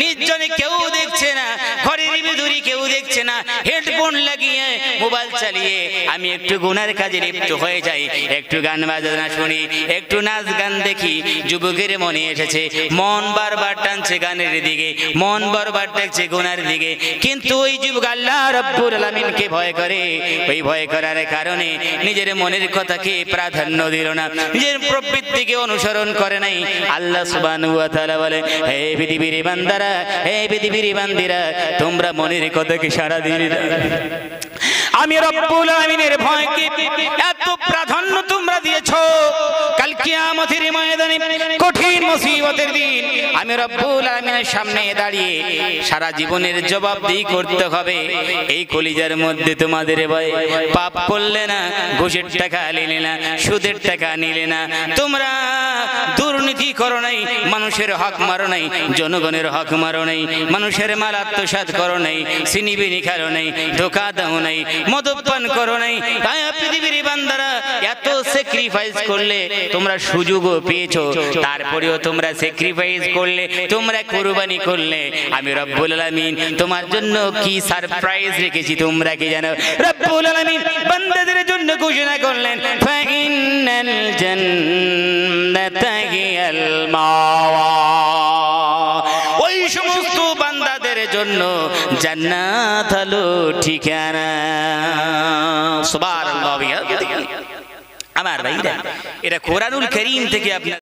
নির্জনে কেউ দেখছে না, ঘরের ভিতরে কেউ দেখছে না, হেডফোন লাগিয়ে মোবাইল চালিয়ে আমি একটু গুনার কাজে লিপ্ত হয়ে যাই, একটু গান বাজনা শুনি, একটু নাচ গান দেখি। যুবকের মনে এসেছে, মন বারবার টানছে গানের দিকে, মন বারবার টানছে গুনার দিকে, কিন্তু ওই যুবক আল্লাহ রাব্বুল আলামিনকে ভয় করে। ওই ভয় করার কারণে নিজের মনের কথাকে প্রাধান্য দিল না, নিজের প্রবৃত্তিকে অনুসরণ করে নাই। আল্লাহ সুবহানাহু ওয়া তাআলা বলে, হে পৃথিবীর বান্দারা, হে পৃথিবীর বান্দিরা, তোমরা মনের কথাকে সাড়া দিবে না। আমি রব্বুল আলামিনের ভয়কে এত প্রাধান্য তোমরা দিয়েছো, কাল কিয়ামতের ময়দানে কঠিন মুসিবতের দিন আমি রব্বুল আলামিনের সামনে দাঁড়িয়ে সারা জীবনের জবাবদিহি করতে হবে। এই কলিজার মধ্যে তোমাদের ভয়, পাপ করলে না, ঘুষের টাকা নিলে না, সুদের টাকা নিলে না, তোমরা দুর্নীতি করো নাই, মানুষের হক মারো নাই, জনগণের হক মারো নাই, মানুষের মাল আত্মসাৎ করো নাই, সিনিবিনি খারো নাই, ধোকা দাও নাই, মদ্যপান করো নাই। তাই পৃথিবীর বান্দারা এত স্যাক্রিফাইস করলে, তোমরা সুযোগও পেয়েছো, তারপরেও তোমরা স্যাক্রিফাইস করলে, তোমরা কুরবানি করলে। আমি রব্বুল আলামিন তোমার জন্য কি সারপ্রাইজ রেখেছি তোমরা কি জানো? রব্বুল আলামিন বান্দাদের জন্য ঘোষণা করলেন, ফাইনাল জান্নাতা হিয়াল মাওয়া। ওই সমস্ত বান্দাদের জন্য জান্নাত হলো ঠিকানা। সুবহানাল্লাহ। আমার ভাইরা, এটা কোরআনুল কারীম থেকে আপনি